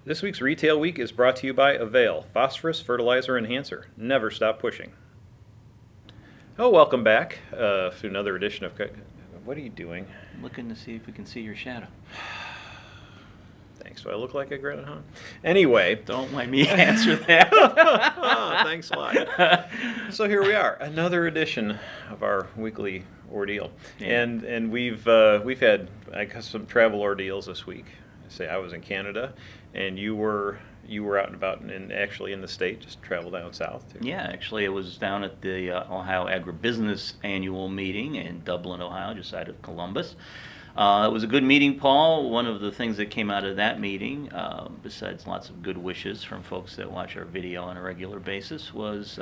This week's Retail Week is brought to you by Avail, Phosphorus Fertilizer Enhancer. Never stop pushing. Oh, welcome back to another edition of... What are you doing? I'm looking to see if we can see your shadow. Thanks. Do I look like a groundhog? Anyway. Don't let me answer that. Oh, thanks a lot. So here we are, another edition of our weekly ordeal. Yeah. And we've had, I guess, some travel ordeals this week. I was in Canada, and you were out and about and actually in the state, just travel down south too. Yeah, actually, I was down at the Ohio Agribusiness Annual Meeting in Dublin, Ohio, just outside of Columbus. It was a good meeting, Paul. One of the things that came out of that meeting, besides lots of good wishes from folks that watch our video on a regular basis, was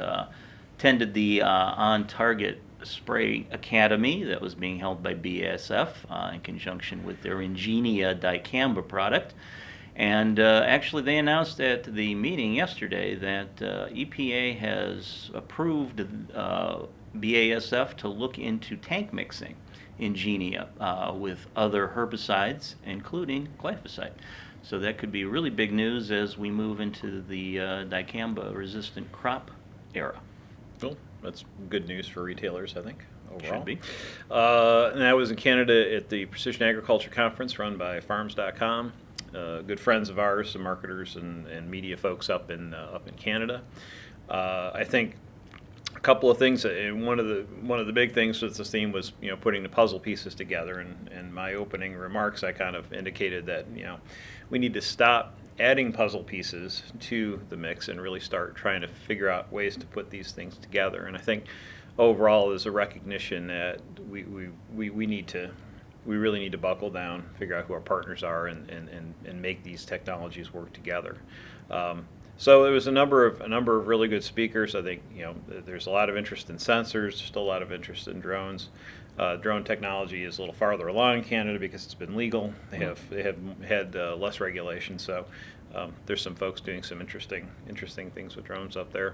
attended the On Target Spray Academy that was being held by BASF in conjunction with their Ingenia dicamba product. And actually they announced at the meeting yesterday that EPA has approved BASF to look into tank mixing Ingenia with other herbicides, including glyphosate. So that could be really big news as we move into the dicamba-resistant crop era. Cool. That's good news for retailers, I think, overall. Should be. And I was in Canada at the Precision Agriculture Conference run by Farms.com. Good friends of ours, some marketers and media folks up in Canada. I think a couple of things. One of the big things with this theme was putting the puzzle pieces together. And my opening remarks, I kind of indicated that we need to stop adding puzzle pieces to the mix and really start trying to figure out ways to put these things together. And I think overall there's a recognition that we really need to buckle down, figure out who our partners are, and make these technologies work together. So there was a number of really good speakers. I think there's a lot of interest in sensors, still a lot of interest in drones. Drone technology is a little farther along in Canada because it's been legal. They have had less regulation, so there's some folks doing some interesting things with drones up there.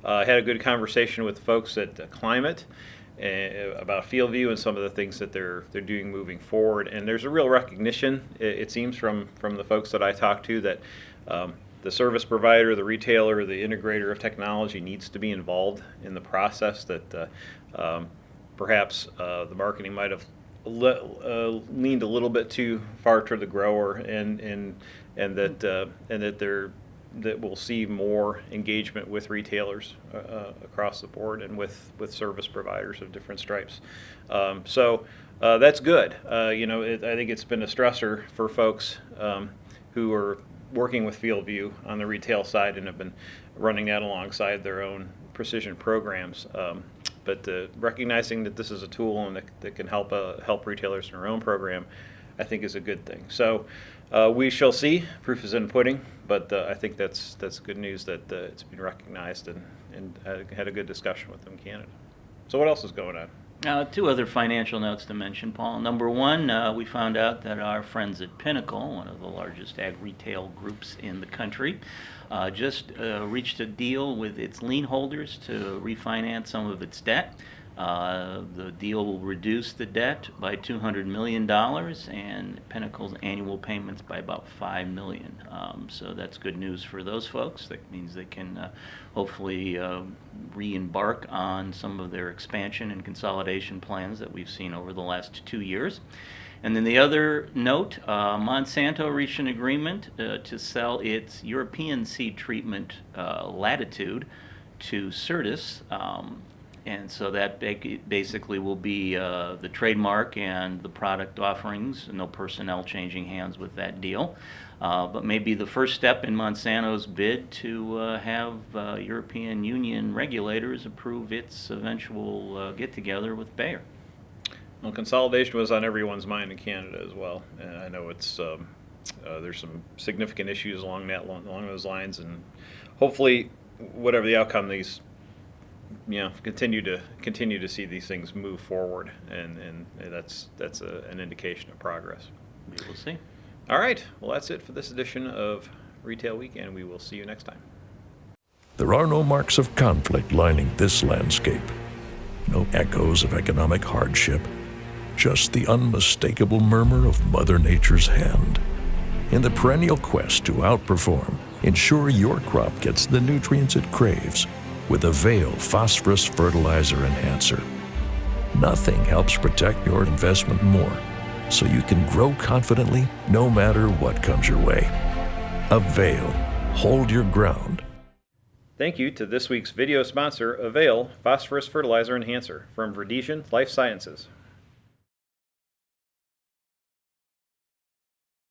I had a good conversation with folks at Climate about field view and some of the things that they're doing moving forward. And there's a real recognition, it seems, from the folks that I talked to, that the service provider, the retailer, the integrator of technology needs to be involved in the process. That perhaps the marketing might have leaned a little bit too far toward the grower, and that we'll see more engagement with retailers across the board and with service providers of different stripes. So that's good. I think it's been a stressor for folks who are working with FieldView on the retail side and have been running that alongside their own precision programs. But recognizing that this is a tool and that can help retailers in their own program, I think is a good thing. So we shall see. Proof is in the pudding, but I think that's good news that it's been recognized, and I had a good discussion with them in Canada. So what else is going on? Two other financial notes to mention, Paul. Number one, we found out that our friends at Pinnacle, one of the largest ag retail groups in the country, just reached a deal with its lien holders to refinance some of its debt. The deal will reduce the debt by $200 million and Pinnacle's annual payments by about $5 million. So that's good news for those folks. That means they can hopefully re-embark on some of their expansion and consolidation plans that we've seen over the last 2 years. And then the other note, Monsanto reached an agreement to sell its European seed treatment Latitude to Certus. And so that basically will be the trademark and the product offerings, no personnel changing hands with that deal. But maybe the first step in Monsanto's bid to have European Union regulators approve its eventual get-together with Bayer. Well, consolidation was on everyone's mind in Canada as well. And I know it's there's some significant issues along those lines, and hopefully, whatever the outcome, these continue to see these things move forward, and that's an indication of progress. We will see. All right. Well, that's it for this edition of Retail Week, and we will see you next time. There are no marks of conflict lining this landscape. No echoes of economic hardship. Just the unmistakable murmur of Mother Nature's hand. In the perennial quest to outperform, ensure your crop gets the nutrients it craves with Avail Phosphorus Fertilizer Enhancer. Nothing helps protect your investment more, so you can grow confidently no matter what comes your way. Avail. Hold your ground. Thank you to this week's video sponsor, Avail Phosphorus Fertilizer Enhancer from Verdesian Life Sciences.